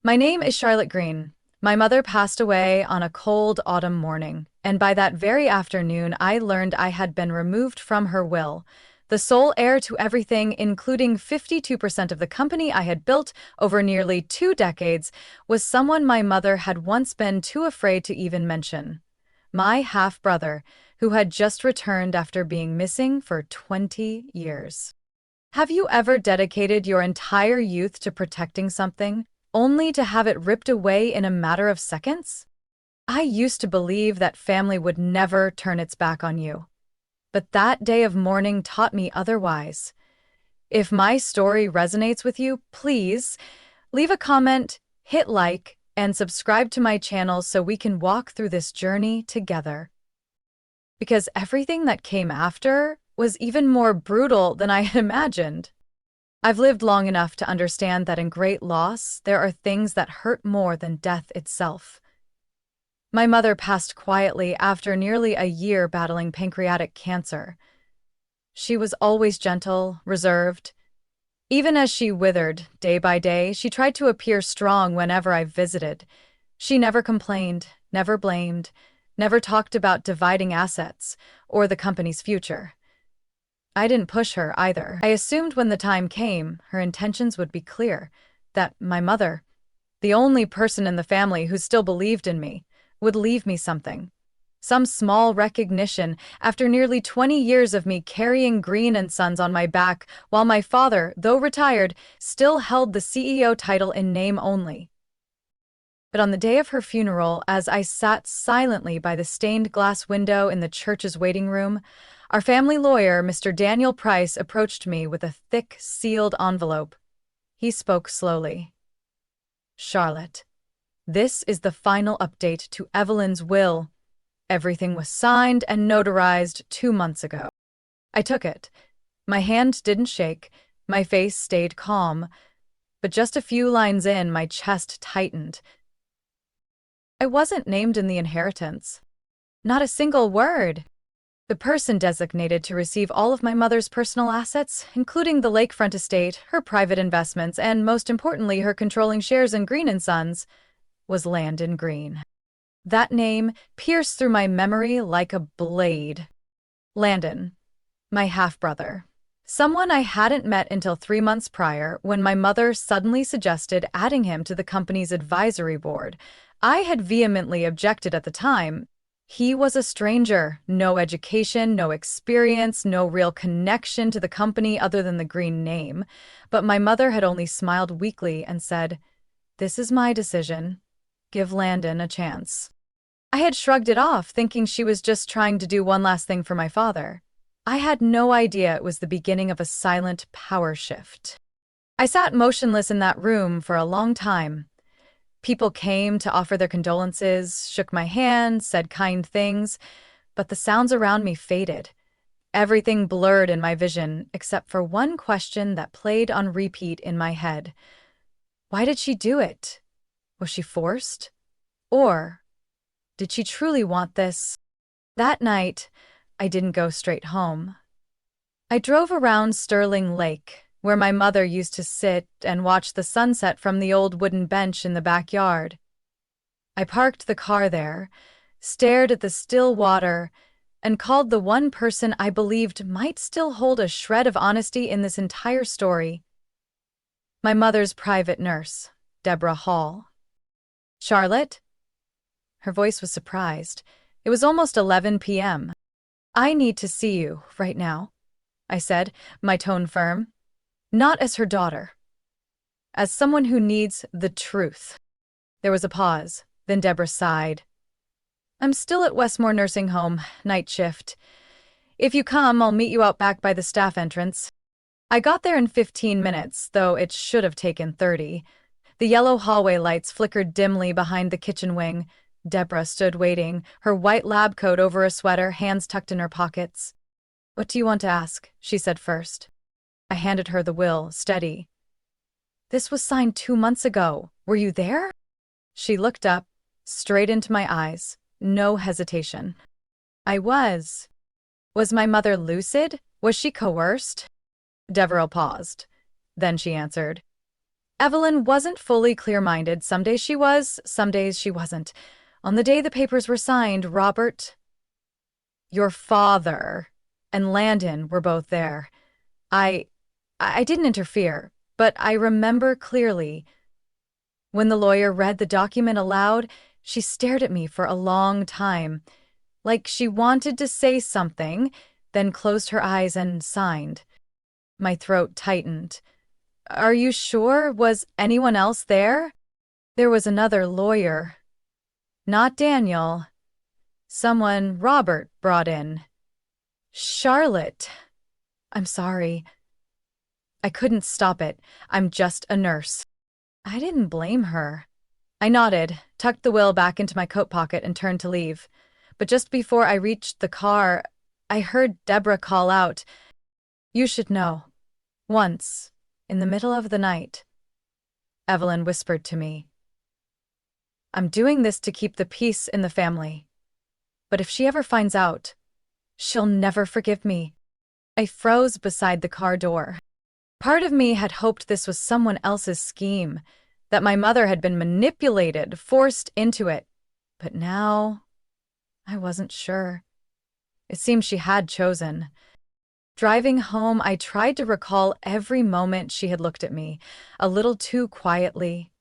My name is Charlotte Green. My mother passed away on a cold autumn morning, and by that very afternoon I learned I had been removed from her will. The sole heir to everything, including 52% of the company I had built over nearly 2 decades, was someone my mother had once been too afraid to even mention. My half-brother, who had just returned after being missing for 20 years. Have you ever dedicated your entire youth to protecting something, only to have it ripped away in a matter of seconds? I used to believe that family would never turn its back on you. But that day of mourning taught me otherwise. If my story resonates with you, please leave a comment, hit like, and subscribe to my channel so we can walk through this journey together. Because everything that came after was even more brutal than I had imagined. I've lived long enough to understand that in great loss, there are things that hurt more than death itself. My mother passed quietly after nearly a year battling pancreatic cancer. She was always gentle, reserved. Even as she withered, day by day, she tried to appear strong whenever I visited. She never complained, never blamed, never talked about dividing assets or the company's future. I didn't push her either. I assumed when the time came, her intentions would be clear, that my mother, the only person in the family who still believed in me, would leave me something. Some small recognition after nearly 20 years of me carrying Green and Sons on my back, while my father, though retired, still held the CEO title in name only. But on the day of her funeral, as I sat silently by the stained glass window in the church's waiting room, our family lawyer, Mr. Daniel Price, approached me with a thick, sealed envelope. He spoke slowly. "Charlotte, this is the final update to Evelyn's will. Everything was signed and notarized 2 months ago." I took it. My hand didn't shake, my face stayed calm, but just a few lines in, my chest tightened. I wasn't named in the inheritance. Not a single word. The person designated to receive all of my mother's personal assets, including the lakefront estate, her private investments, and most importantly, her controlling shares in Green and Sons, was Landon Green. That name pierced through my memory like a blade. Landon, my half-brother. Someone I hadn't met until 3 months prior, when my mother suddenly suggested adding him to the company's advisory board. I had vehemently objected at the time. He was a stranger, no education, no experience, no real connection to the company other than the Green name. But my mother had only smiled weakly and said, "This is my decision. Give Landon a chance." I had shrugged it off, thinking she was just trying to do one last thing for my father. I had no idea it was the beginning of a silent power shift. I sat motionless in that room for a long time. People came to offer their condolences, shook my hand, said kind things, but the sounds around me faded. Everything blurred in my vision, except for one question that played on repeat in my head. Why did she do it? Was she forced? Or did she truly want this? That night, I didn't go straight home. I drove around Sterling Lake, where my mother used to sit and watch the sunset from the old wooden bench in the backyard. I parked the car there, stared at the still water, and called the one person I believed might still hold a shred of honesty in this entire story. My mother's private nurse, Deborah Hall. "Charlotte?" Her voice was surprised. It was almost 11 p.m. "I need to see you right now," I said, my tone firm. Not as her daughter. As someone who needs the truth. There was a pause, then Deborah sighed. "I'm still at Westmore Nursing Home, night shift. If you come, I'll meet you out back by the staff entrance." I got there in 15 minutes, though it should have taken 30. The yellow hallway lights flickered dimly behind the kitchen wing. Deborah stood waiting, her white lab coat over a sweater, hands tucked in her pockets. "What do you want to ask?" she said first. I handed her the will, steady. "This was signed 2 months ago. Were you there?" She looked up, straight into my eyes, no hesitation. "I was." "Was my mother lucid? Was she coerced?" Deborah paused. Then she answered, Evelyn wasn't fully clear-minded. Some days she was, some days she wasn't. On the day the papers were signed, Robert, your father, and Landon were both there. I I didn't interfere, but I remember clearly when the lawyer read the document aloud, she stared at me for a long time, like she wanted to say something, then closed her eyes and signed. My throat tightened. Are you sure? Was anyone else there? There was another lawyer. Not Daniel. Someone Robert brought in. Charlotte. I'm sorry. I couldn't stop it. I'm just a nurse. I didn't blame her. I nodded, tucked the will back into my coat pocket, and turned to leave. But just before I reached the car, I heard Deborah call out, "You should know." Once, in the middle of the night, Evelyn whispered to me, "I'm doing this to keep the peace in the family. But if she ever finds out, she'll never forgive me." I froze beside the car door. Part of me had hoped this was someone else's scheme, that my mother had been manipulated, forced into it. But now, I wasn't sure. It seemed she had chosen. Driving home, I tried to recall every moment she had looked at me, a little too quietly.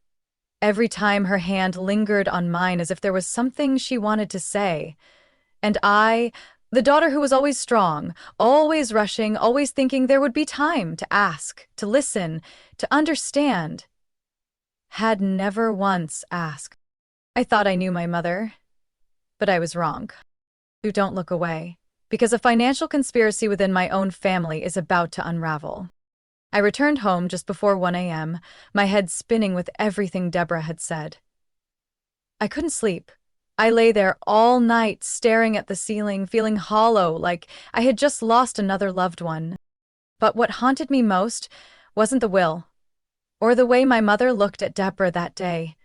Every time her hand lingered on mine as if there was something she wanted to say. And I, the daughter who was always strong, always rushing, always thinking there would be time to ask, to listen, to understand, had never once asked. I thought I knew my mother, but I was wrong. You don't look away, because a financial conspiracy within my own family is about to unravel. I returned home just before 1 a.m., my head spinning with everything Deborah had said. I couldn't sleep. I lay there all night, staring at the ceiling, feeling hollow, like I had just lost another loved one. But what haunted me most wasn't the will, or the way my mother looked at Deborah that day.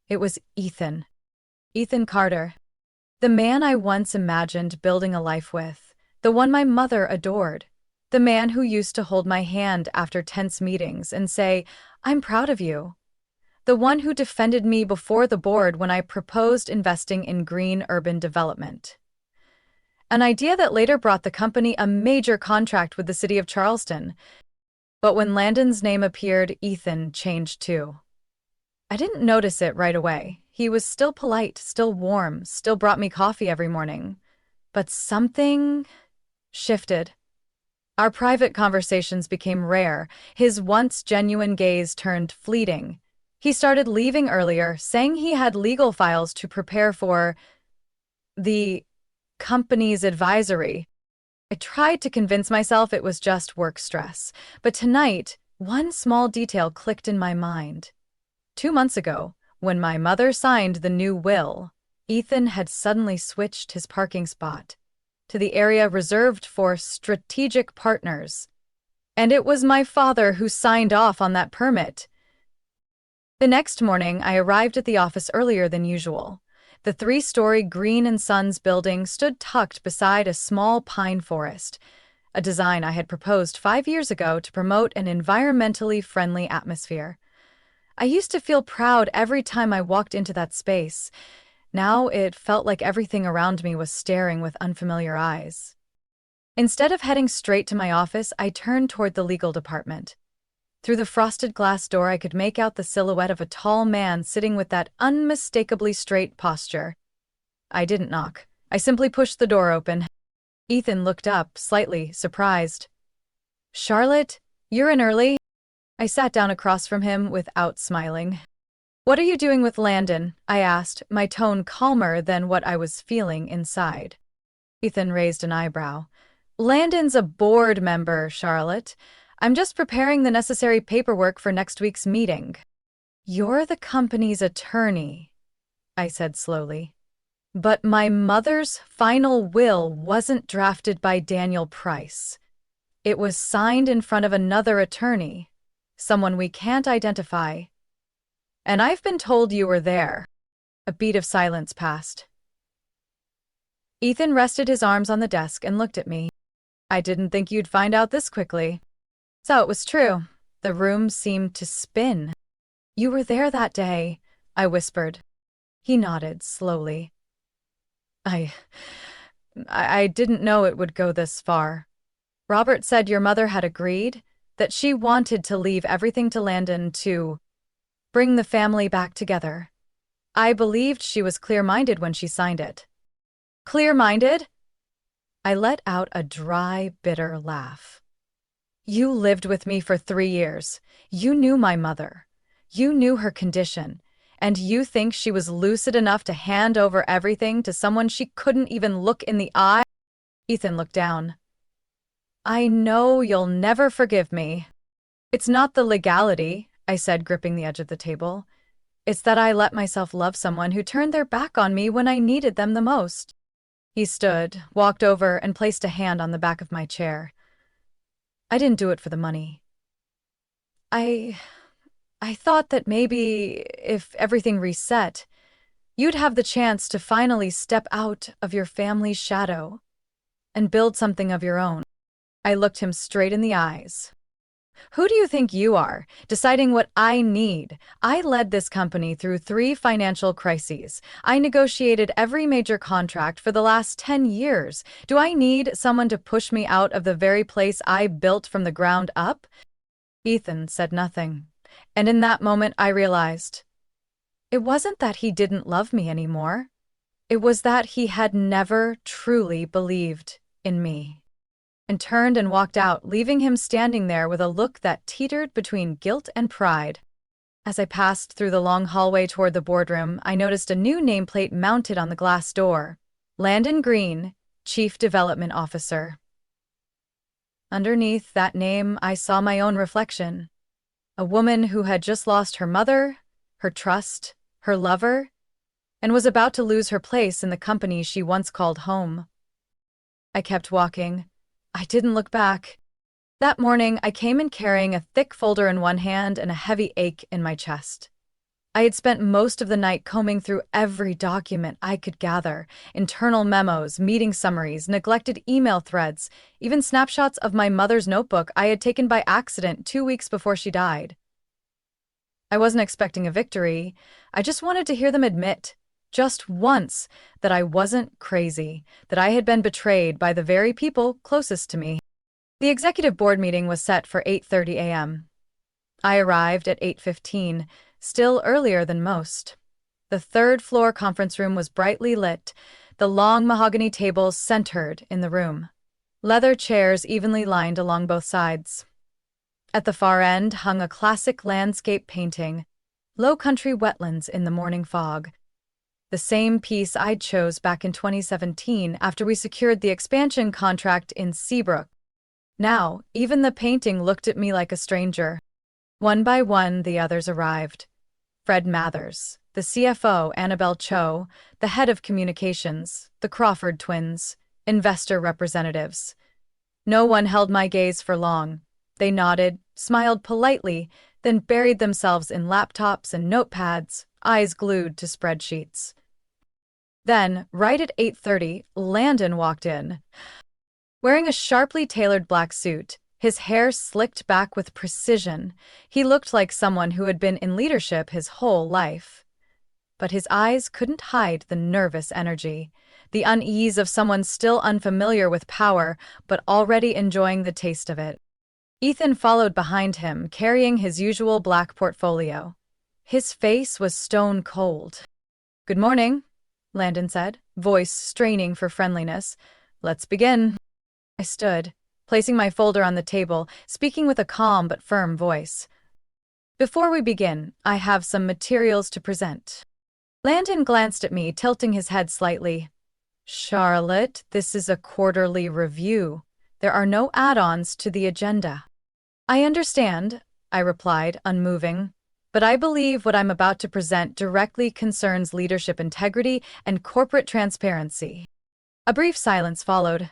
It was Ethan. Ethan Carter. The man I once imagined building a life with. The one my mother adored. The man who used to hold my hand after tense meetings and say, "I'm proud of you." The one who defended me before the board when I proposed investing in green urban development. An idea that later brought the company a major contract with the city of Charleston. But when Landon's name appeared, Ethan changed too. I didn't notice it right away. He was still polite, still warm, still brought me coffee every morning. But something shifted. Our private conversations became rare. His once genuine gaze turned fleeting. He started leaving earlier, saying he had legal files to prepare for the company's advisory. I tried to convince myself it was just work stress, but tonight, one small detail clicked in my mind. 2 months ago, when my mother signed the new will, Ethan had suddenly switched his parking spot to the area reserved for strategic partners. And it was my father who signed off on that permit. The next morning, I arrived at the office earlier than usual. The 3-story Green and Sons building stood tucked beside a small pine forest, a design I had proposed 5 years ago to promote an environmentally friendly atmosphere. I used to feel proud every time I walked into that space. Now it felt like everything around me was staring with unfamiliar eyes. Instead of heading straight to my office, I turned toward the legal department. Through the frosted glass door, I could make out the silhouette of a tall man sitting with that unmistakably straight posture. I didn't knock. I simply pushed the door open. Ethan looked up, slightly surprised. "Charlotte, you're in early?" I sat down across from him without smiling. "What are you doing with Landon?" I asked, my tone calmer than what I was feeling inside. Ethan raised an eyebrow. "Landon's a board member, Charlotte. I'm just preparing the necessary paperwork for next week's meeting." "You're the company's attorney," I said slowly. "But my mother's final will wasn't drafted by Daniel Price. It was signed in front of another attorney, someone we can't identify. And I've been told you were there." A beat of silence passed. Ethan rested his arms on the desk and looked at me. "I didn't think you'd find out this quickly." So it was true. The room seemed to spin. "You were there that day," I whispered. He nodded slowly. I I didn't know it would go this far. Robert said your mother had agreed, that she wanted to leave everything to Landon to bring the family back together. I believed she was clear-minded when she signed it. Clear-minded? I let out a dry, bitter laugh. You lived with me for 3 years. You knew my mother. You knew her condition. And you think she was lucid enough to hand over everything to someone she couldn't even look in the eye? Ethan looked down. I know you'll never forgive me. It's not the legality, I said, gripping the edge of the table. It's that I let myself love someone who turned their back on me when I needed them the most. He stood, walked over, and placed a hand on the back of my chair. I didn't do it for the money. I thought that maybe, if everything reset, you'd have the chance to finally step out of your family's shadow and build something of your own. I looked him straight in the eyes. Who do you think you are, deciding what I need? I led this company through 3 financial crises. I negotiated every major contract for the last 10 years. Do I need someone to push me out of the very place I built from the ground up? Ethan said nothing, and in that moment I realized it wasn't that he didn't love me anymore. It was that he had never truly believed in me. And turned and walked out, leaving him standing there with a look that teetered between guilt and pride. As I passed through the long hallway toward the boardroom, I noticed a new nameplate mounted on the glass door. Landon Green, Chief Development Officer. Underneath that name, I saw my own reflection. A woman who had just lost her mother, her trust, her lover, and was about to lose her place in the company she once called home. I kept walking. I didn't look back. That morning, I came in carrying a thick folder in one hand and a heavy ache in my chest. I had spent most of the night combing through every document I could gather: internal memos, meeting summaries, neglected email threads, even snapshots of my mother's notebook I had taken by accident 2 weeks before she died. I wasn't expecting a victory. I just wanted to hear them admit, just once, that I wasn't crazy, that I had been betrayed by the very people closest to me. The executive board meeting was set for 8:30 a.m. I arrived at 8:15, still earlier than most. The third-floor conference room was brightly lit, the long mahogany tables centered in the room. Leather chairs evenly lined along both sides. At the far end hung a classic landscape painting, Low Country Wetlands in the Morning Fog. The same piece I chose back in 2017 after we secured the expansion contract in Seabrook. Now, even the painting looked at me like a stranger. One by one, the others arrived. Fred Mathers, the CFO, Annabelle Cho, the head of communications, the Crawford twins, investor representatives. No one held my gaze for long. They nodded, smiled politely, then buried themselves in laptops and notepads, eyes glued to spreadsheets. Then, right at 8:30, Landon walked in. Wearing a sharply tailored black suit, his hair slicked back with precision, he looked like someone who had been in leadership his whole life. But his eyes couldn't hide the nervous energy, the unease of someone still unfamiliar with power but already enjoying the taste of it. Ethan followed behind him, carrying his usual black portfolio. His face was stone cold. "Good morning," Landon said, voice straining for friendliness. "Let's begin." I stood, placing my folder on the table, speaking with a calm but firm voice. "Before we begin, I have some materials to present." Landon glanced at me, tilting his head slightly. "Charlotte, this is a quarterly review. There are no add-ons to the agenda." "I understand," I replied, unmoving, "but I believe what I'm about to present directly concerns leadership integrity and corporate transparency." A brief silence followed.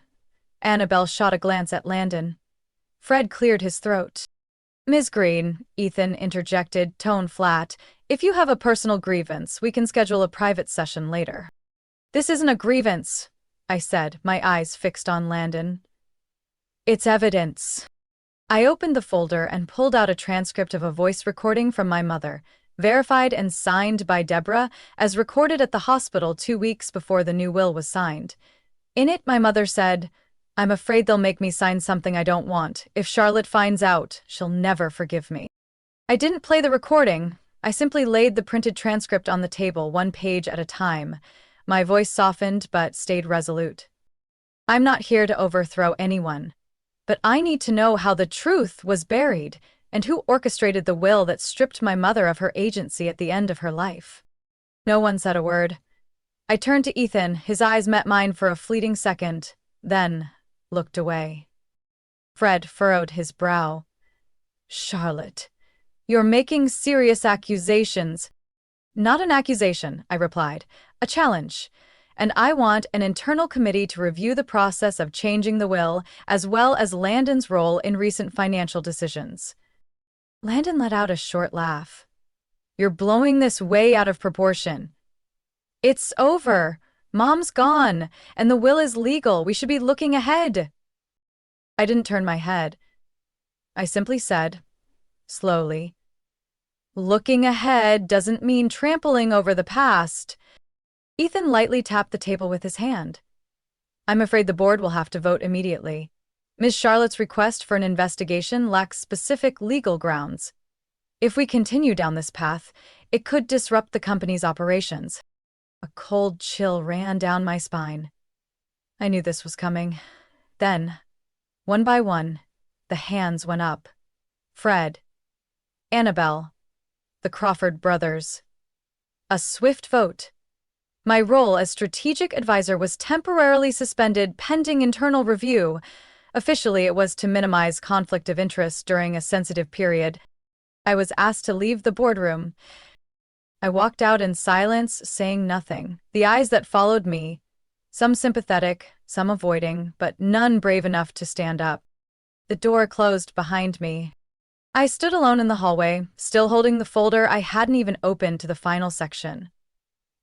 Annabelle shot a glance at Landon. Fred cleared his throat. "Ms. Green," Ethan interjected, tone flat, "if you have a personal grievance, we can schedule a private session later." "This isn't a grievance," I said, my eyes fixed on Landon. "It's evidence." I opened the folder and pulled out a transcript of a voice recording from my mother, verified and signed by Deborah, as recorded at the hospital 2 weeks before the new will was signed. In it, my mother said, "I'm afraid they'll make me sign something I don't want. If Charlotte finds out, she'll never forgive me." I didn't play the recording. I simply laid the printed transcript on the table, one page at a time. My voice softened but stayed resolute. "I'm not here to overthrow anyone, but I need to know how the truth was buried and who orchestrated the will that stripped my mother of her agency at the end of her life." No one said a word. I turned to Ethan. His eyes met mine for a fleeting second, then looked away. Fred furrowed his brow. "Charlotte, you're making serious accusations." "Not an accusation," I replied. "A challenge. And I want an internal committee to review the process of changing the will, as well as Landon's role in recent financial decisions." Landon let out a short laugh. "You're blowing this way out of proportion. It's over. Mom's gone, and the will is legal. We should be looking ahead." I didn't turn my head. I simply said, slowly, "Looking ahead doesn't mean trampling over the past." Ethan lightly tapped the table with his hand. "I'm afraid the board will have to vote immediately. Ms. Charlotte's request for an investigation lacks specific legal grounds. If we continue down this path, it could disrupt the company's operations." A cold chill ran down my spine. I knew this was coming. Then, one by one, the hands went up. Fred, Annabelle, the Crawford brothers. A swift vote. My role as strategic advisor was temporarily suspended pending internal review. Officially, it was to minimize conflict of interest during a sensitive period. I was asked to leave the boardroom. I walked out in silence, saying nothing. The eyes that followed me, some sympathetic, some avoiding, but none brave enough to stand up. The door closed behind me. I stood alone in the hallway, still holding the folder I hadn't even opened to the final section.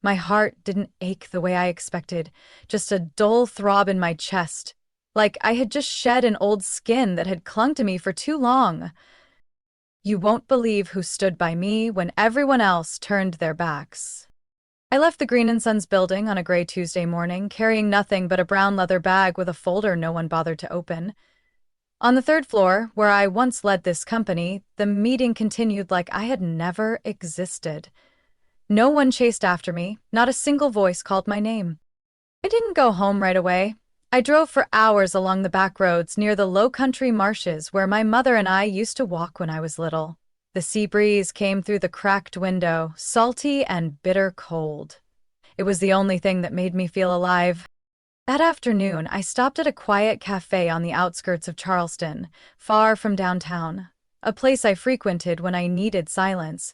My heart didn't ache the way I expected, just a dull throb in my chest, like I had just shed an old skin that had clung to me for too long. You won't believe who stood by me when everyone else turned their backs. I left the Green & Sons building on a gray Tuesday morning, carrying nothing but a brown leather bag with a folder no one bothered to open. On the third floor, where I once led this company, the meeting continued like I had never existed. No one chased after me, not a single voice called my name. I didn't go home right away. I drove for hours along the back roads near the low-country marshes where my mother and I used to walk when I was little. The sea breeze came through the cracked window, salty and bitter cold. It was the only thing that made me feel alive. That afternoon, I stopped at a quiet cafe on the outskirts of Charleston, far from downtown, a place I frequented when I needed silence.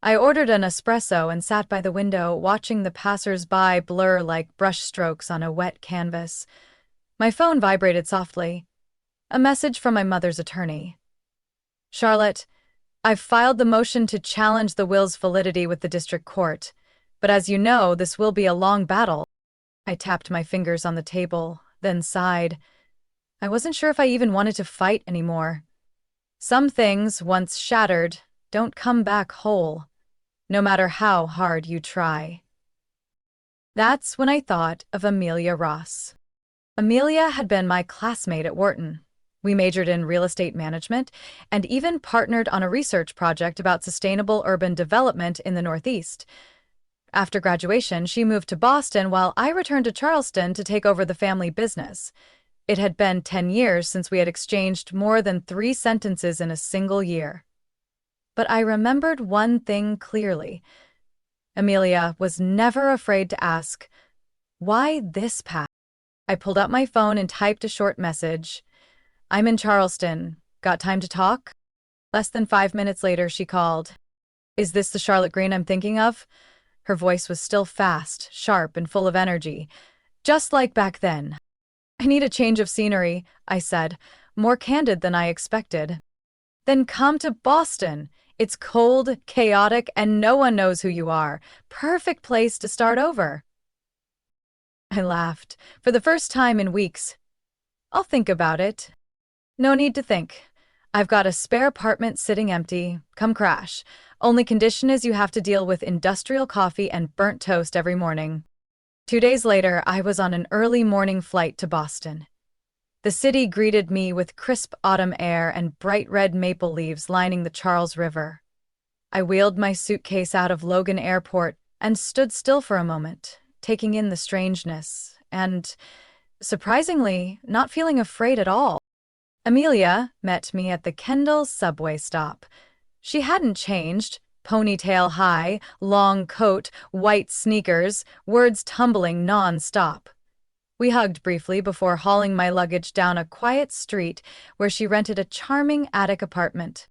I ordered an espresso and sat by the window, watching the passers-by blur like brushstrokes on a wet canvas. My phone vibrated softly. A message from my mother's attorney. "Charlotte, I've filed the motion to challenge the will's validity with the district court, but as you know, this will be a long battle." I tapped my fingers on the table, then sighed. I wasn't sure if I even wanted to fight anymore. Some things, once shattered, don't come back whole, no matter how hard you try. That's when I thought of Amelia Ross. Amelia had been my classmate at Wharton. We majored in real estate management and even partnered on a research project about sustainable urban development in the Northeast. After graduation, she moved to Boston while I returned to Charleston to take over the family business. It had been 10 years since we had exchanged more than 3 sentences in a single year. But I remembered one thing clearly. Amelia was never afraid to ask, "Why this path?" I pulled out my phone and typed a short message. "I'm in Charleston. Got time to talk?" Less than 5 minutes later, she called. "Is this the Charlotte Green I'm thinking of?" Her voice was still fast, sharp, and full of energy, just like back then. "I need a change of scenery," I said, more candid than I expected. "Then come to Boston. It's cold, chaotic, and no one knows who you are. Perfect place to start over." I laughed, for the first time in weeks. "I'll think about it." "No need to think. I've got a spare apartment sitting empty. Come crash. Only condition is you have to deal with industrial coffee and burnt toast every morning." 2 days later, I was on an early morning flight to Boston. The city greeted me with crisp autumn air and bright red maple leaves lining the Charles River. I wheeled my suitcase out of Logan Airport and stood still for a moment, taking in the strangeness, and, surprisingly, not feeling afraid at all. Amelia met me at the Kendall subway stop. She hadn't changed. Ponytail high, long coat, white sneakers, words tumbling non-stop. We hugged briefly before hauling my luggage down a quiet street where she rented a charming attic apartment.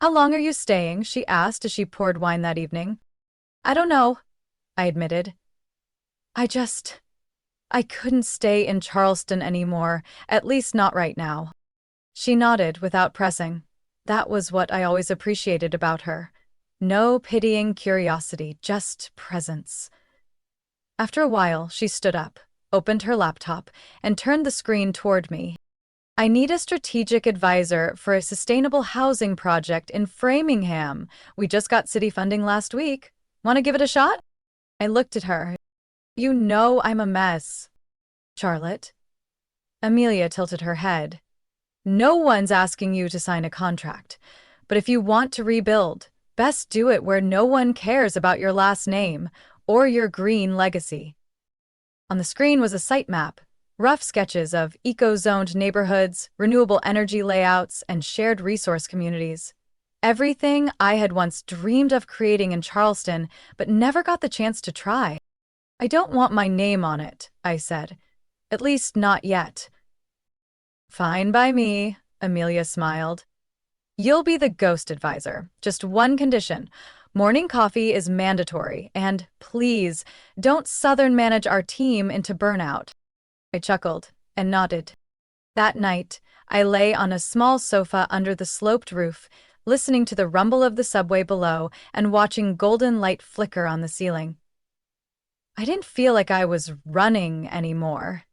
"How long are you staying?" she asked as she poured wine that evening. "I don't know," I admitted. I couldn't stay in Charleston anymore, at least not right now." She nodded without pressing. That was what I always appreciated about her. No pitying curiosity, just presence. After a while, she stood up, opened her laptop, and turned the screen toward me. "I need a strategic advisor for a sustainable housing project in Framingham. We just got city funding last week. Want to give it a shot?" I looked at her. "You know I'm a mess." "Charlotte?" Amelia tilted her head. "No one's asking you to sign a contract. But if you want to rebuild, best do it where no one cares about your last name or your green legacy." On the screen was a site map, rough sketches of eco-zoned neighborhoods, renewable energy layouts, and shared resource communities. Everything I had once dreamed of creating in Charleston, but never got the chance to try. "I don't want my name on it," I said. "At least not yet." "Fine by me," Amelia smiled. "You'll be the ghost advisor. Just one condition. Morning coffee is mandatory, and please, don't Southern manage our team into burnout." I chuckled and nodded. That night, I lay on a small sofa under the sloped roof, listening to the rumble of the subway below and watching golden light flicker on the ceiling. I didn't feel like I was running anymore.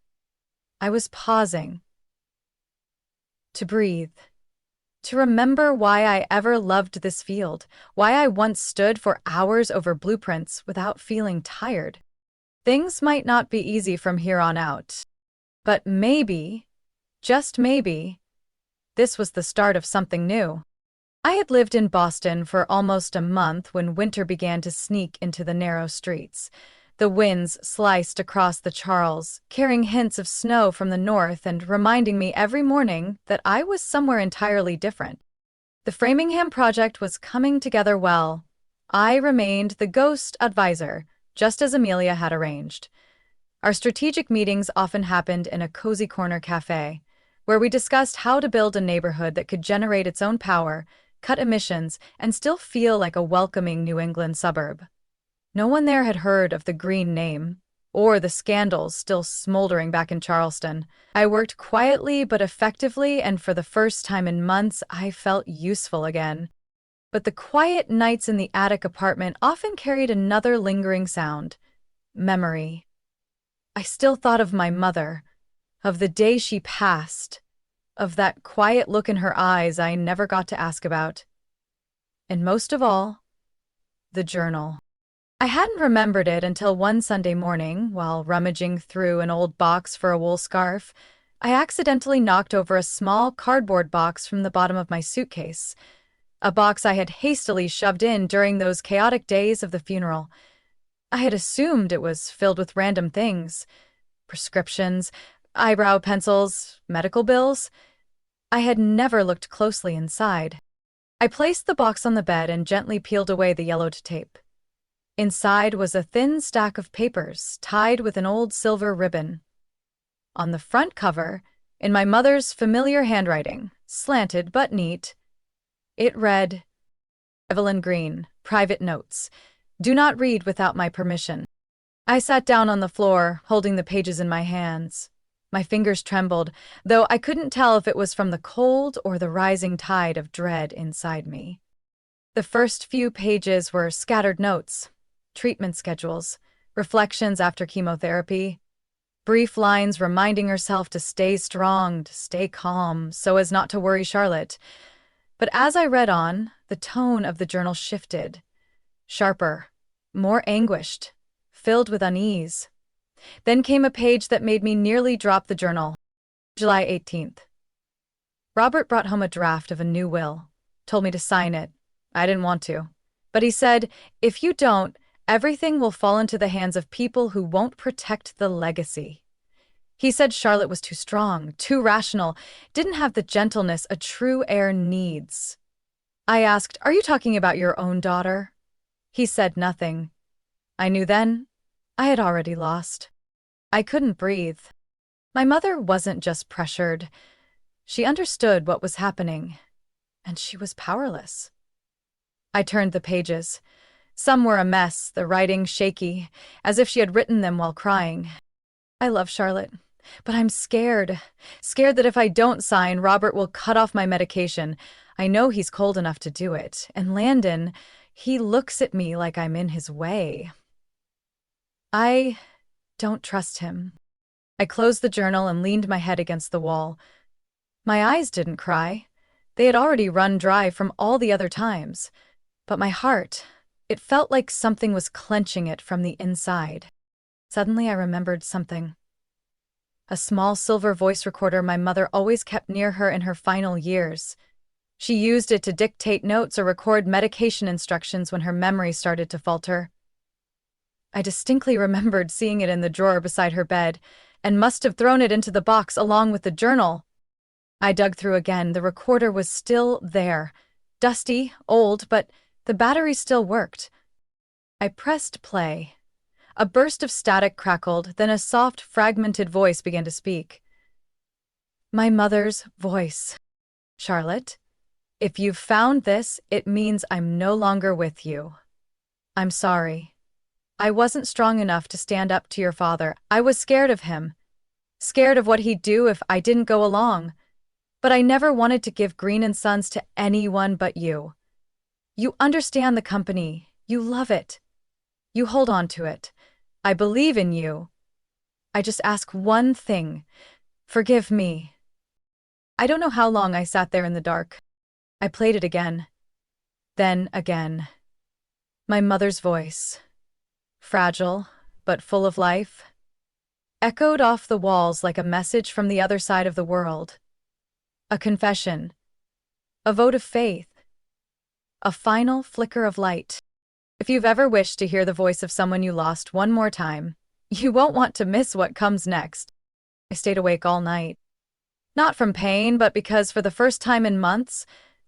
I was pausing. To breathe. To remember why I ever loved this field, why I once stood for hours over blueprints without feeling tired. Things might not be easy from here on out. But maybe, just maybe, this was the start of something new. I had lived in Boston for almost a month when winter began to sneak into the narrow streets. The winds sliced across the Charles, carrying hints of snow from the north and reminding me every morning that I was somewhere entirely different. The Framingham project was coming together well. I remained the ghost advisor, just as Amelia had arranged. Our strategic meetings often happened in a cozy corner cafe, where we discussed how to build a neighborhood that could generate its own power, cut emissions, and still feel like a welcoming New England suburb. No one there had heard of the green name, or the scandals still smoldering back in Charleston. I worked quietly but effectively, and for the first time in months, I felt useful again. But the quiet nights in the attic apartment often carried another lingering sound: memory. I still thought of my mother, of the day she passed, of that quiet look in her eyes I never got to ask about. And most of all, the journal. I hadn't remembered it until one Sunday morning, while rummaging through an old box for a wool scarf, I accidentally knocked over a small cardboard box from the bottom of my suitcase, a box I had hastily shoved in during those chaotic days of the funeral. I had assumed it was filled with random things: prescriptions, eyebrow pencils, medical bills. I had never looked closely inside. I placed the box on the bed and gently peeled away the yellowed tape. Inside was a thin stack of papers tied with an old silver ribbon. On the front cover, in my mother's familiar handwriting, slanted but neat, it read, "Evelyn Green, private notes. Do not read without my permission." I sat down on the floor, holding the pages in my hands. My fingers trembled, though I couldn't tell if it was from the cold or the rising tide of dread inside me. The first few pages were scattered notes, treatment schedules, reflections after chemotherapy, brief lines reminding herself to stay strong, to stay calm, so as not to worry Charlotte. But as I read on, the tone of the journal shifted. Sharper, more anguished, filled with unease. Then came a page that made me nearly drop the journal. July 18th. Robert brought home a draft of a new will. Told me to sign it. I didn't want to. But he said, if you don't, everything will fall into the hands of people who won't protect the legacy. He said Charlotte was too strong, too rational, didn't have the gentleness a true heir needs. I asked, are you talking about your own daughter? He said nothing. I knew then I had already lost. I couldn't breathe. My mother wasn't just pressured. She understood what was happening, and she was powerless. I turned the pages. Some were a mess, the writing shaky, as if she had written them while crying. I love Charlotte, but I'm scared. Scared that if I don't sign, Robert will cut off my medication. I know he's cold enough to do it. And Landon, he looks at me like I'm in his way. I don't trust him. I closed the journal and leaned my head against the wall. My eyes didn't cry. They had already run dry from all the other times. But my heart, it felt like something was clenching it from the inside. Suddenly I remembered something. A small silver voice recorder my mother always kept near her in her final years. She used it to dictate notes or record medication instructions when her memory started to falter. I distinctly remembered seeing it in the drawer beside her bed, and must have thrown it into the box along with the journal. I dug through again. The recorder was still there. Dusty, old, but the battery still worked. I pressed play. A burst of static crackled, then a soft, fragmented voice began to speak. My mother's voice. Charlotte, if you've found this, it means I'm no longer with you. I'm sorry. I wasn't strong enough to stand up to your father. I was scared of him. Scared of what he'd do if I didn't go along. But I never wanted to give Green & Sons to anyone but you. You understand the company. You love it. You hold on to it. I believe in you. I just ask one thing. Forgive me. I don't know how long I sat there in the dark. I played it again. Then again. My mother's voice, fragile but full of life, echoed off the walls like a message from the other side of the world. A confession. A vote of faith. A final flicker of light. If you've ever wished to hear the voice of someone you lost one more time, you won't want to miss what comes next. I stayed awake all night. Not from pain, but because for the first time in months,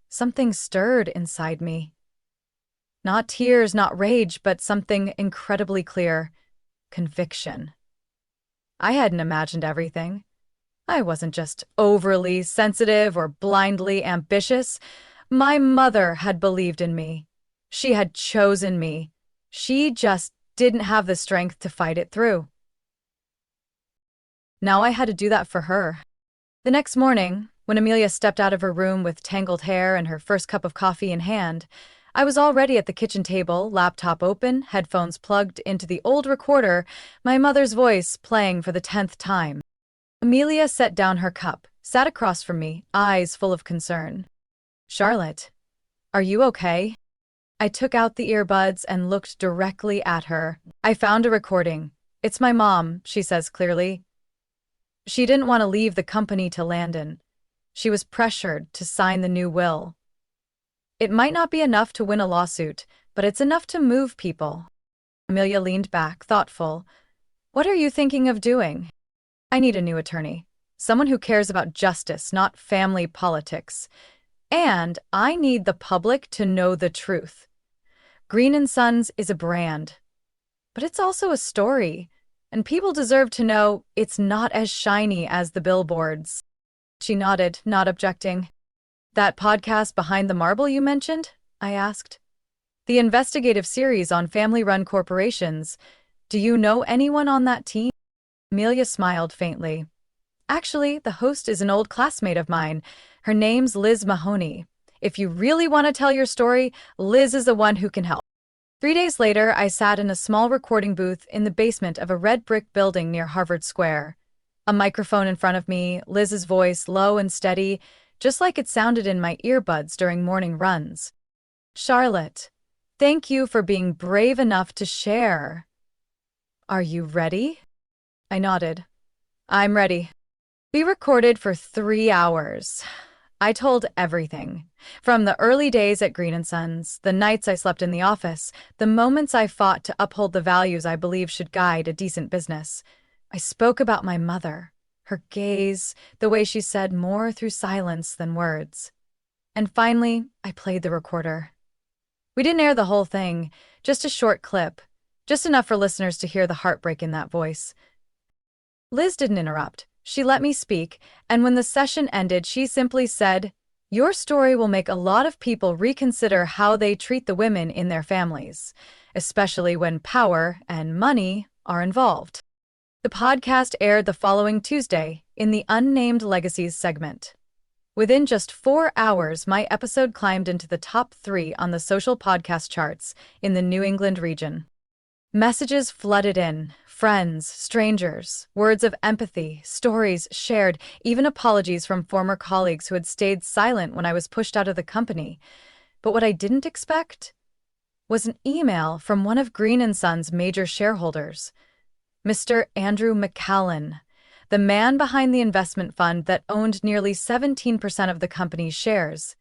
something stirred inside me. Not tears, not rage, but something incredibly clear. Conviction. I hadn't imagined everything. I wasn't just overly sensitive or blindly ambitious. My mother had believed in me. She had chosen me. She just didn't have the strength to fight it through. Now I had to do that for her. The next morning, when Amelia stepped out of her room with tangled hair and her first cup of coffee in hand, I was already at the kitchen table, laptop open, headphones plugged into the old recorder, my mother's voice playing for the 10th time. Amelia set down her cup, sat across from me, eyes full of concern. Charlotte, are you okay? I took out the earbuds and looked directly at her. I found a recording. It's my mom, she says clearly. She didn't want to leave the company to Landon. She was pressured to sign the new will. It might not be enough to win a lawsuit, but it's enough to move people. Amelia leaned back, thoughtful. What are you thinking of doing? I need a new attorney. Someone who cares about justice, not family politics. And I need the public to know the truth. Green & Sons is a brand, but it's also a story, and people deserve to know it's not as shiny as the billboards. She nodded, not objecting. That podcast Behind the Marble you mentioned? I asked. The investigative series on family-run corporations. Do you know anyone on that team? Amelia smiled faintly. Actually, the host is an old classmate of mine. Her name's Liz Mahoney. If you really want to tell your story, Liz is the one who can help. 3 days later, I sat in a small recording booth in the basement of a red brick building near Harvard Square. A microphone in front of me, Liz's voice low and steady. just like it sounded in my earbuds during morning runs. Charlotte, thank you for being brave enough to share. Are you ready? I nodded. I'm ready. We recorded for 3 hours. I told everything. From the early days at Green & Sons, the nights I slept in the office, the moments I fought to uphold the values I believe should guide a decent business. I spoke about my mother, her gaze, the way she said more through silence than words. And finally, I played the recorder. We didn't air the whole thing, just a short clip, just enough for listeners to hear the heartbreak in that voice. Liz didn't interrupt. She let me speak, and when the session ended, she simply said, "Your story will make a lot of people reconsider how they treat the women in their families, especially when power and money are involved." The podcast aired the following Tuesday in the Unnamed Legacies segment. Within just 4 hours, my episode climbed into the top 3 on the social podcast charts in the New England region. Messages flooded in. Friends, strangers, words of empathy, stories shared, even apologies from former colleagues who had stayed silent when I was pushed out of the company. But what I didn't expect was an email from one of Green & Sons' major shareholders, Mr. Andrew McCallan, the man behind the investment fund that owned nearly 17% of the company's shares.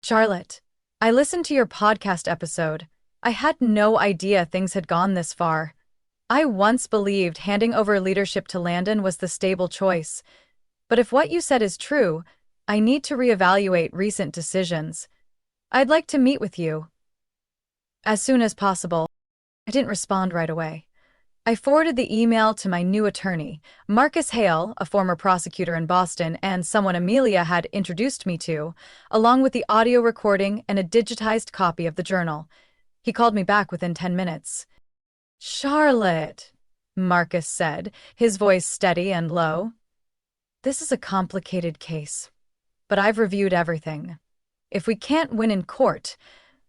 "Charlotte, I listened to your podcast episode. I had no idea things had gone this far. I once believed handing over leadership to Landon was the stable choice. But if what you said is true, I need to reevaluate recent decisions. I'd like to meet with you as soon as possible." I didn't respond right away. I forwarded the email to my new attorney, Marcus Hale, a former prosecutor in Boston and someone Amelia had introduced me to, along with the audio recording and a digitized copy of the journal. He called me back within 10 minutes. "Charlotte," Marcus said, his voice steady and low. "This is a complicated case, but I've reviewed everything. If we can't win in court,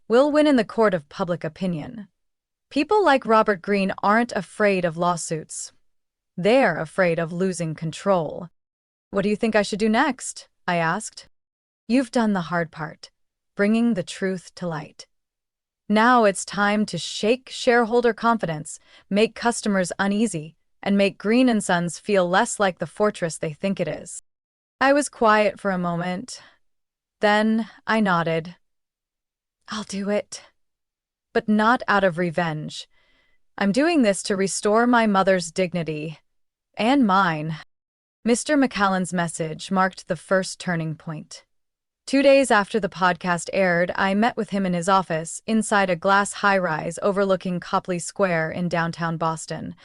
we'll win in the court of public opinion. People like Robert Greene aren't afraid of lawsuits. They're afraid of losing control." "What do you think I should do next?" I asked. "You've done the hard part, bringing the truth to light. Now it's time to shake shareholder confidence, make customers uneasy, and make Green & Sons feel less like the fortress they think it is." I was quiet for a moment. Then I nodded. "I'll do it. But not out of revenge. I'm doing this to restore my mother's dignity. And mine." Mr. McCallan's message marked the first turning point. 2 days after the podcast aired, I met with him in his office inside a glass high-rise overlooking Copley Square in downtown Boston.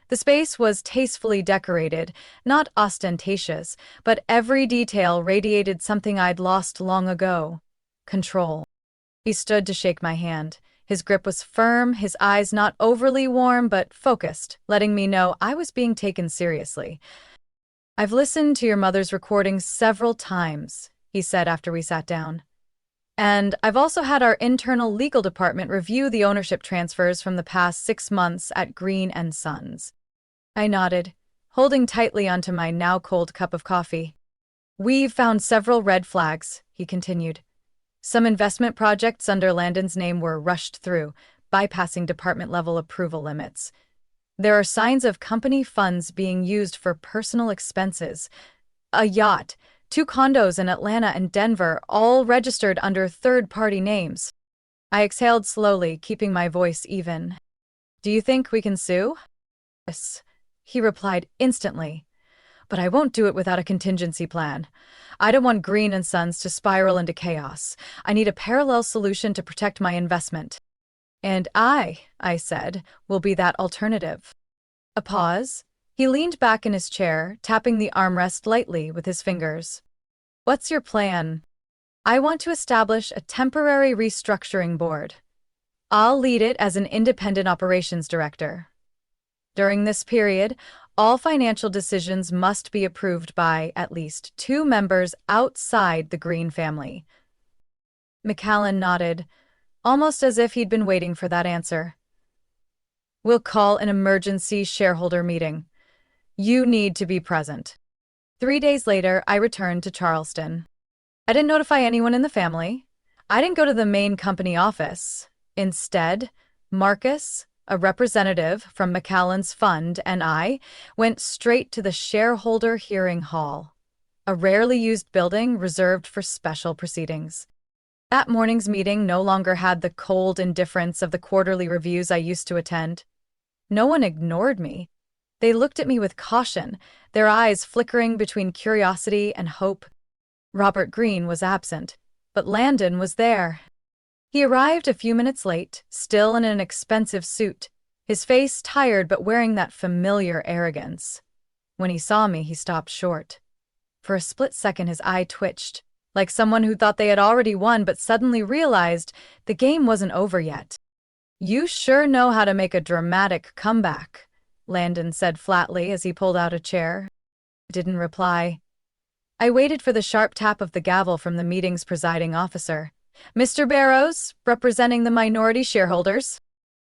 The space was tastefully decorated, not ostentatious, but every detail radiated something I'd lost long ago: control. He stood to shake my hand. His grip was firm, his eyes not overly warm but focused, letting me know I was being taken seriously. "I've listened to your mother's recordings several times," he said after we sat down. "And I've also had our internal legal department review the ownership transfers from the past 6 months at Green & Sons." I nodded, holding tightly onto my now cold cup of coffee. "We've found several red flags," he continued. "Some investment projects under Landon's name were rushed through, bypassing department-level approval limits. There are signs of company funds being used for personal expenses. A yacht, 2 condos in Atlanta and Denver, all registered under third-party names." I exhaled slowly, keeping my voice even. "Do you think we can sue?" "Yes," he replied instantly. "But I won't do it without a contingency plan. I don't want Green & Sons to spiral into chaos. I need a parallel solution to protect my investment." "And I said, will be that alternative." A pause. He leaned back in his chair, tapping the armrest lightly with his fingers. "What's your plan?" "I want to establish a temporary restructuring board. I'll lead it as an independent operations director. During this period, all financial decisions must be approved by at least 2 members outside the Green family." McCallan nodded, almost as if he'd been waiting for that answer. "We'll call an emergency shareholder meeting. You need to be present." 3 days later, I returned to Charleston. I didn't notify anyone in the family. I didn't go to the main company office. Instead, Marcus, a representative from Macallan's fund, and I went straight to the shareholder hearing hall, a rarely used building reserved for special proceedings. That morning's meeting no longer had the cold indifference of the quarterly reviews I used to attend. No one ignored me. They looked at me with caution, their eyes flickering between curiosity and hope. Robert Greene was absent, but Landon was there. He arrived a few minutes late, still in an expensive suit, his face tired but wearing that familiar arrogance. When he saw me, he stopped short. For a split second, his eye twitched, like someone who thought they had already won but suddenly realized the game wasn't over yet. "You sure know how to make a dramatic comeback," Landon said flatly as he pulled out a chair. I didn't reply. I waited for the sharp tap of the gavel from the meeting's presiding officer. "Mr. Barrows, representing the minority shareholders.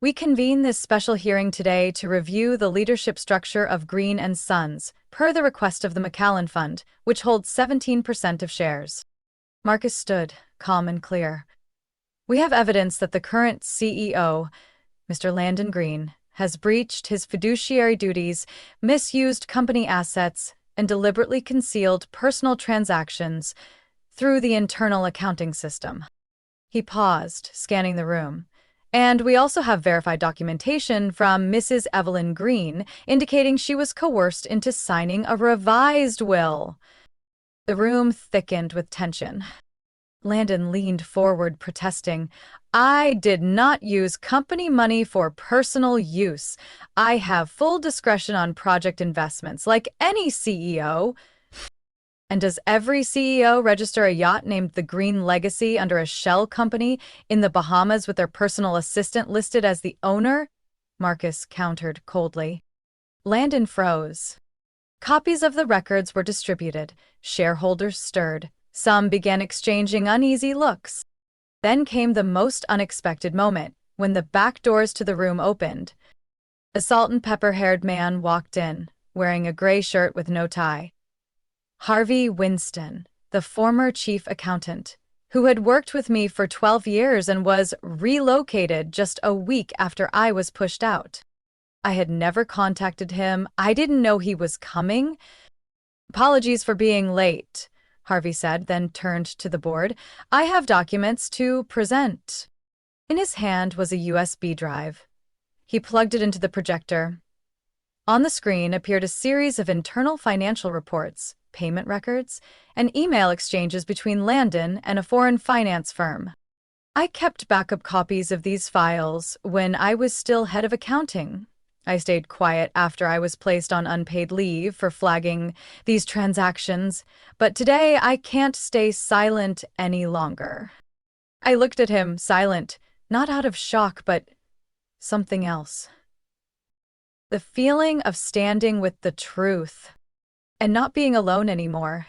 We convene this special hearing today to review the leadership structure of Green and Sons, per the request of the Macallan Fund, which holds 17% of shares." Marcus stood, calm and clear. "We have evidence that the current CEO, Mr. Landon Green, has breached his fiduciary duties, misused company assets, and deliberately concealed personal transactions through the internal accounting system." He paused, scanning the room. "And we also have verified documentation from Mrs. Evelyn Green indicating she was coerced into signing a revised will." The room thickened with tension. Landon leaned forward, protesting. "I did not use company money for personal use. I have full discretion on project investments, like any CEO." "And does every CEO register a yacht named the Green Legacy under a shell company in the Bahamas with their personal assistant listed as the owner?" Marcus countered coldly. Landon froze. Copies of the records were distributed. Shareholders stirred. Some began exchanging uneasy looks. Then came the most unexpected moment, when the back doors to the room opened. A salt-and-pepper-haired man walked in, wearing a gray shirt with no tie. Harvey Winston, the former chief accountant, who had worked with me for 12 years and was relocated just a week after I was pushed out. I had never contacted him. I didn't know he was coming. "Apologies for being late," Harvey said, then turned to the board. "I have documents to present." In his hand was a USB drive. He plugged it into the projector. On the screen appeared a series of internal financial reports, payment records, and email exchanges between Landon and a foreign finance firm. "I kept backup copies of these files when I was still head of accounting. I stayed quiet after I was placed on unpaid leave for flagging these transactions, but today I can't stay silent any longer." I looked at him, silent, not out of shock, but something else. The feeling of standing with the truth and not being alone anymore.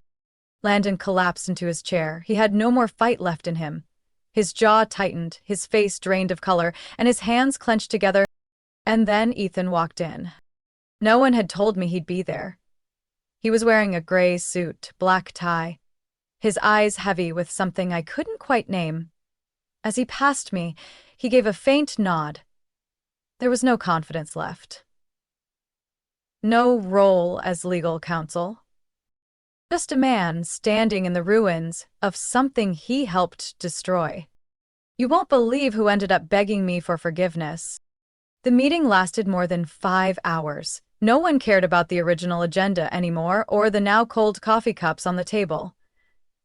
Landon collapsed into his chair. He had no more fight left in him. His jaw tightened, his face drained of color, and his hands clenched together. And then Ethan walked in. No one had told me he'd be there. He was wearing a gray suit, black tie, his eyes heavy with something I couldn't quite name. As he passed me, he gave a faint nod. There was no confidence left. No role as legal counsel. Just a man standing in the ruins of something he helped destroy. "You won't believe who ended up begging me for forgiveness." The meeting lasted more than 5 hours. No one cared about the original agenda anymore or the now cold coffee cups on the table.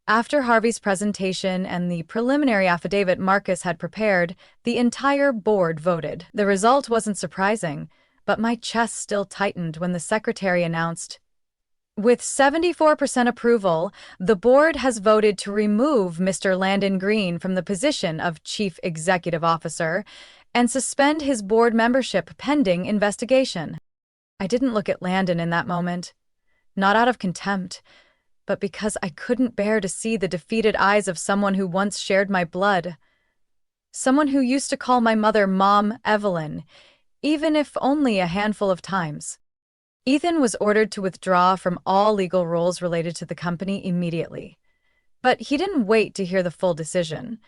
After Harvey's presentation and the preliminary affidavit Marcus had prepared, the entire board voted. The result wasn't surprising, but my chest still tightened when the secretary announced, "With 74% approval, the board has voted to remove Mr. Landon Green from the position of Chief Executive Officer and suspend his board membership pending investigation." I didn't look at Landon in that moment, not out of contempt, but because I couldn't bear to see the defeated eyes of someone who once shared my blood. Someone who used to call my mother Mom Evelyn, even if only a handful of times. Ethan was ordered to withdraw from all legal roles related to the company immediately. But he didn't wait to hear the full decision.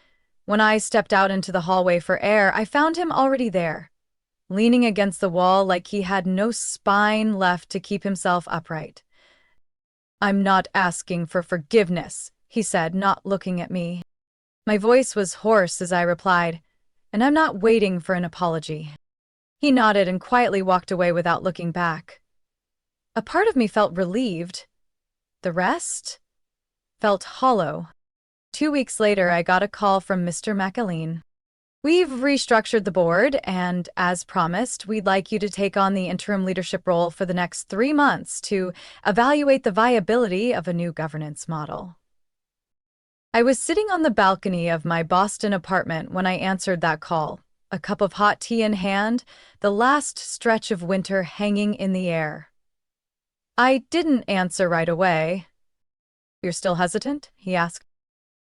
When I stepped out into the hallway for air, I found him already there, leaning against the wall like he had no spine left to keep himself upright. "I'm not asking for forgiveness," he said, not looking at me. My voice was hoarse as I replied, "And I'm not waiting for an apology." He nodded and quietly walked away without looking back. A part of me felt relieved. The rest felt hollow. 2 weeks later, I got a call from Mr. McAleen. "We've restructured the board, and as promised, we'd like you to take on the interim leadership role for the next 3 months to evaluate the viability of a new governance model." I was sitting on the balcony of my Boston apartment when I answered that call, a cup of hot tea in hand, the last stretch of winter hanging in the air. I didn't answer right away. "You're still hesitant?" he asked.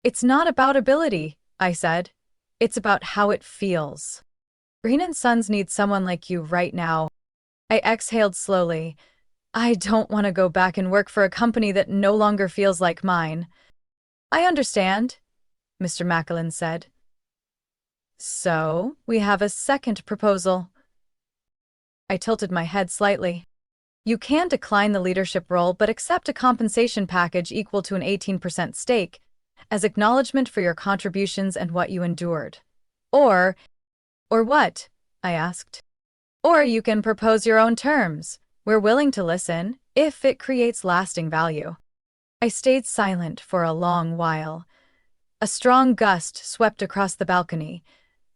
"It's not about ability," I said. "It's about how it feels. Green and Sons need someone like you right now." I exhaled slowly. I don't want to go back and work for a company that no longer feels like mine. "I understand," Mr. McAleen said. "So, we have a second proposal." I tilted my head slightly. "You can decline the leadership role but accept a compensation package equal to an 18% stake as acknowledgement for your contributions and what you endured." Or what?" I asked. "Or you can propose your own terms. We're willing to listen, if it creates lasting value." I stayed silent for a long while. A strong gust swept across the balcony,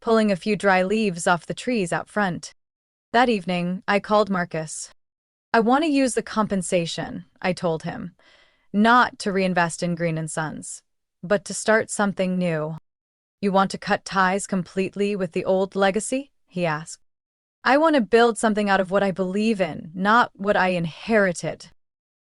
pulling a few dry leaves off the trees out front. That evening, I called Marcus. "I want to use the compensation," I told him, "not to reinvest in Green and Sons, but to start something new." "You want to cut ties completely with the old legacy?" he asked. "I want to build something out of what I believe in, not what I inherited."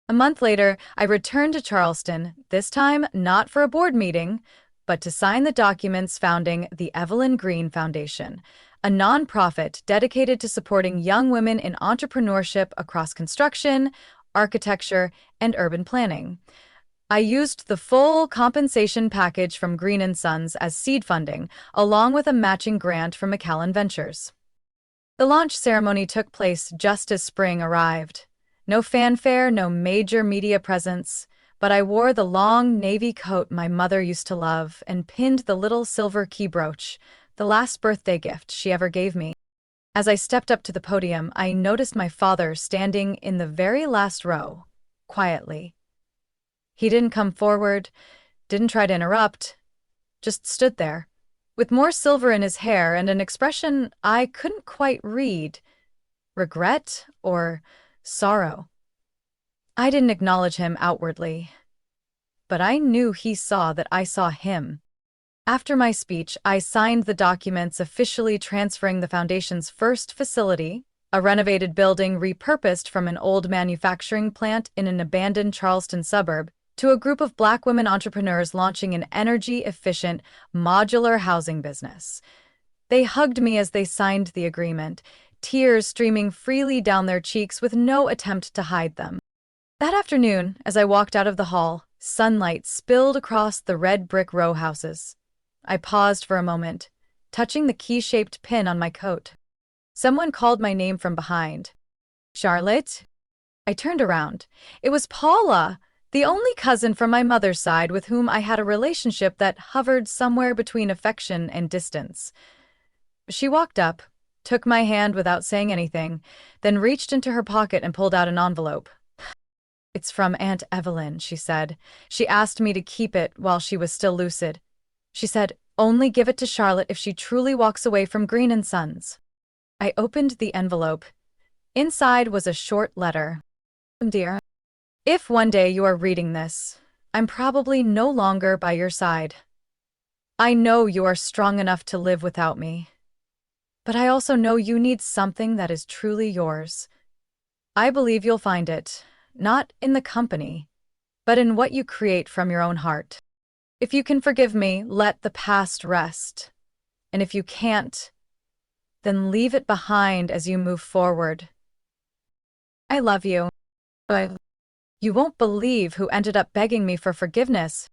A month later, I returned to Charleston, this time not for a board meeting, but to sign the documents founding the Evelyn Green Foundation, a nonprofit dedicated to supporting young women in entrepreneurship across construction, architecture, and urban planning. I used the full compensation package from Green and Sons as seed funding, along with a matching grant from McAllen Ventures. The launch ceremony took place just as spring arrived. No fanfare, no major media presence, but I wore the long navy coat my mother used to love and pinned the little silver key brooch, the last birthday gift she ever gave me. As I stepped up to the podium, I noticed my father standing in the very last row, quietly. He didn't come forward, didn't try to interrupt, just stood there, with more silver in his hair and an expression I couldn't quite read, regret or sorrow. I didn't acknowledge him outwardly, but I knew he saw that I saw him. After my speech, I signed the documents officially transferring the foundation's first facility, a renovated building repurposed from an old manufacturing plant in an abandoned Charleston suburb, to a group of Black women entrepreneurs launching an energy-efficient, modular housing business. They hugged me as they signed the agreement, tears streaming freely down their cheeks with no attempt to hide them. That afternoon, as I walked out of the hall, sunlight spilled across the red brick row houses. I paused for a moment, touching the key-shaped pin on my coat. Someone called my name from behind. "Charlotte?" I turned around. It was Paula, the only cousin from my mother's side with whom I had a relationship that hovered somewhere between affection and distance. She walked up, took my hand without saying anything, then reached into her pocket and pulled out an envelope. "It's from Aunt Evelyn," she said. "She asked me to keep it while she was still lucid. She said, only give it to Charlotte if she truly walks away from Green and Sons." I opened the envelope. Inside was a short letter. "Dear, if one day you are reading this, I'm probably no longer by your side. I know you are strong enough to live without me. But I also know you need something that is truly yours. I believe you'll find it, not in the company, but in what you create from your own heart. If you can forgive me, let the past rest. And if you can't, then leave it behind as you move forward. I love you. You won't believe who ended up begging me for forgiveness."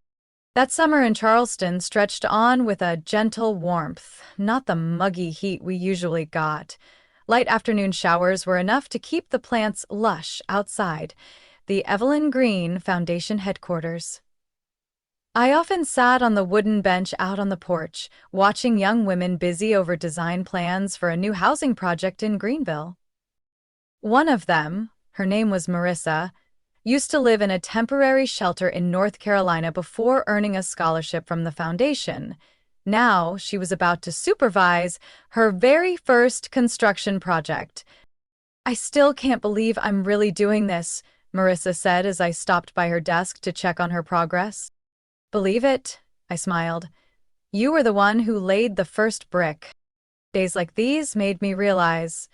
That summer in Charleston stretched on with a gentle warmth, not the muggy heat we usually got. Light afternoon showers were enough to keep the plants lush outside, the Evelyn Green Foundation headquarters. I often sat on the wooden bench out on the porch, watching young women busy over design plans for a new housing project in Greenville. One of them, her name was Marissa, used to live in a temporary shelter in North Carolina before earning a scholarship from the foundation. Now she was about to supervise her very first construction project. "I still can't believe I'm really doing this," Marissa said as I stopped by her desk to check on her progress. "Believe it?" I smiled. "You were the one who laid the first brick." Days like these made me realize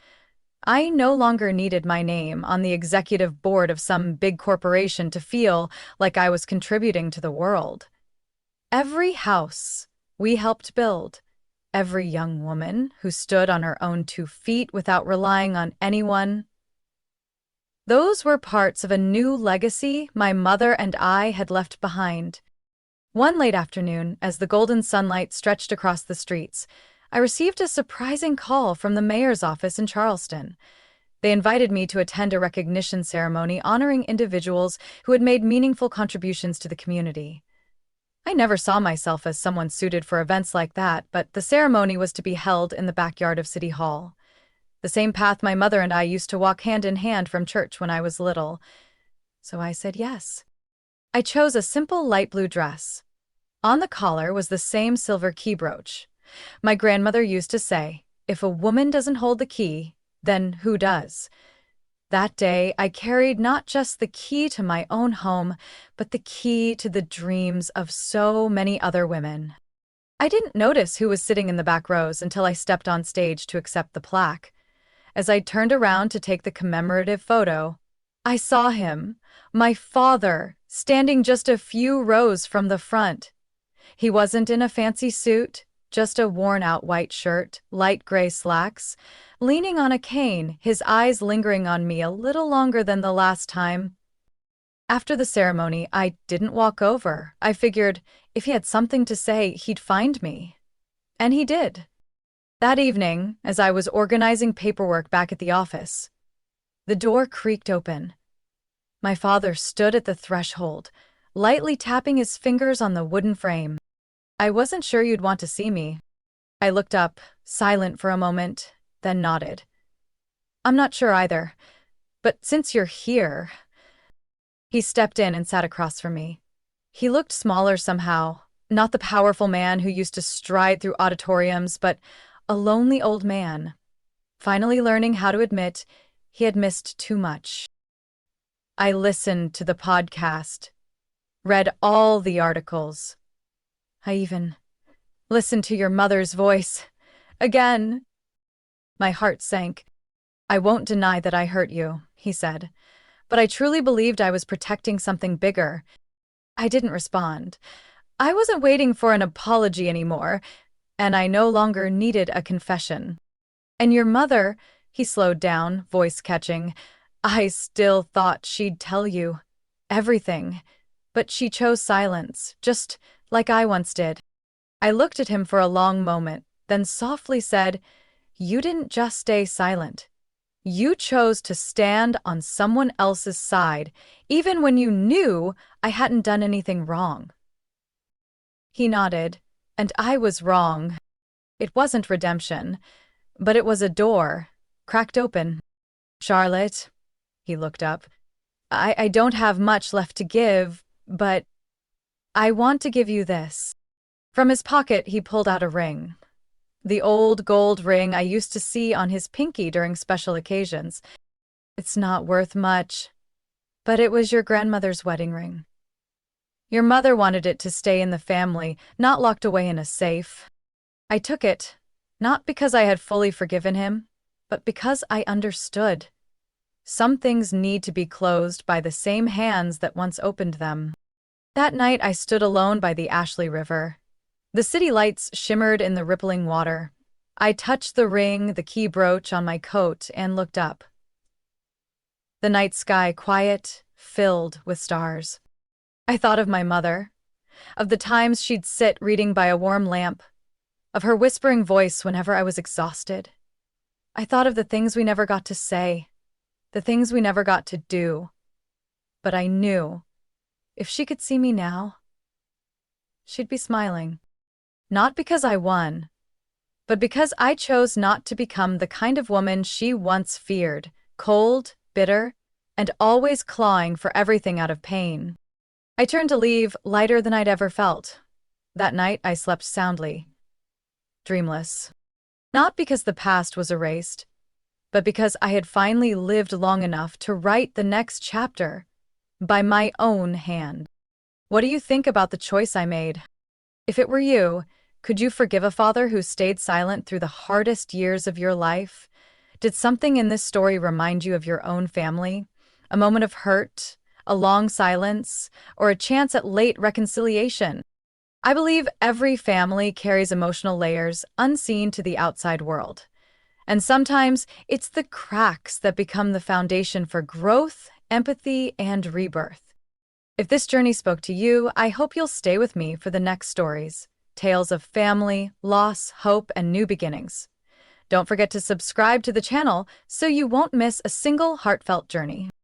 I no longer needed my name on the executive board of some big corporation to feel like I was contributing to the world. Every house we helped build, every young woman who stood on her own 2 feet without relying on anyone, those were parts of a new legacy my mother and I had left behind. One late afternoon, as the golden sunlight stretched across the streets, I received a surprising call from the mayor's office in Charleston. They invited me to attend a recognition ceremony honoring individuals who had made meaningful contributions to the community. I never saw myself as someone suited for events like that, but the ceremony was to be held in the backyard of City Hall, the same path my mother and I used to walk hand in hand from church when I was little. So I said yes. I chose a simple light blue dress. On the collar was the same silver key brooch. My grandmother used to say, "If a woman doesn't hold the key, then who does?" That day, I carried not just the key to my own home, but the key to the dreams of so many other women. I didn't notice who was sitting in the back rows until I stepped on stage to accept the plaque. As I turned around to take the commemorative photo, I saw him, my father, standing just a few rows from the front. He wasn't in a fancy suit, just a worn-out white shirt, light gray slacks, leaning on a cane, his eyes lingering on me a little longer than the last time. After the ceremony, I didn't walk over. I figured if he had something to say, he'd find me. And he did. That evening, as I was organizing paperwork back at the office, the door creaked open. My father stood at the threshold, lightly tapping his fingers on the wooden frame. "I wasn't sure you'd want to see me." I looked up, silent for a moment, then nodded. "I'm not sure either, but since you're here..." He stepped in and sat across from me. He looked smaller somehow, not the powerful man who used to stride through auditoriums, but a lonely old man, finally learning how to admit he had missed too much. I listened to the podcast, read all the articles. I even listened to your mother's voice. Again. My heart sank. "I won't deny that I hurt you," he said, "but I truly believed I was protecting something bigger." I didn't respond. I wasn't waiting for an apology anymore, and I no longer needed a confession. "And your mother," he slowed down, voice catching, "I still thought she'd tell you everything, but she chose silence, just like I once did." I looked at him for a long moment, then softly said, "You didn't just stay silent. You chose to stand on someone else's side, even when you knew I hadn't done anything wrong." He nodded, and I was wrong. It wasn't redemption, but it was a door, cracked open. "Charlotte," he looked up, I don't have much left to give, but I want to give you this." From his pocket, he pulled out a ring. The old gold ring I used to see on his pinky during special occasions. "It's not worth much, but it was your grandmother's wedding ring. Your mother wanted it to stay in the family, not locked away in a safe." I took it, not because I had fully forgiven him, but because I understood. Some things need to be closed by the same hands that once opened them. That night I stood alone by the Ashley River. The city lights shimmered in the rippling water. I touched the ring, the key brooch on my coat, and looked up. The night sky quiet, filled with stars. I thought of my mother, of the times she'd sit reading by a warm lamp, of her whispering voice whenever I was exhausted. I thought of the things we never got to say, the things we never got to do. But I knew, if she could see me now, she'd be smiling. Not because I won, but because I chose not to become the kind of woman she once feared, cold, bitter, and always clawing for everything out of pain. I turned to leave, lighter than I'd ever felt. That night, I slept soundly, dreamless. Not because the past was erased, but because I had finally lived long enough to write the next chapter by my own hand. What do you think about the choice I made? If it were you, could you forgive a father who stayed silent through the hardest years of your life? Did something in this story remind you of your own family? A moment of hurt, a long silence, or a chance at late reconciliation? I believe every family carries emotional layers unseen to the outside world. And sometimes it's the cracks that become the foundation for growth, empathy, and rebirth. If this journey spoke to you, I hope you'll stay with me for the next stories. Tales of family, loss, hope, and new beginnings. Don't forget to subscribe to the channel so you won't miss a single heartfelt journey.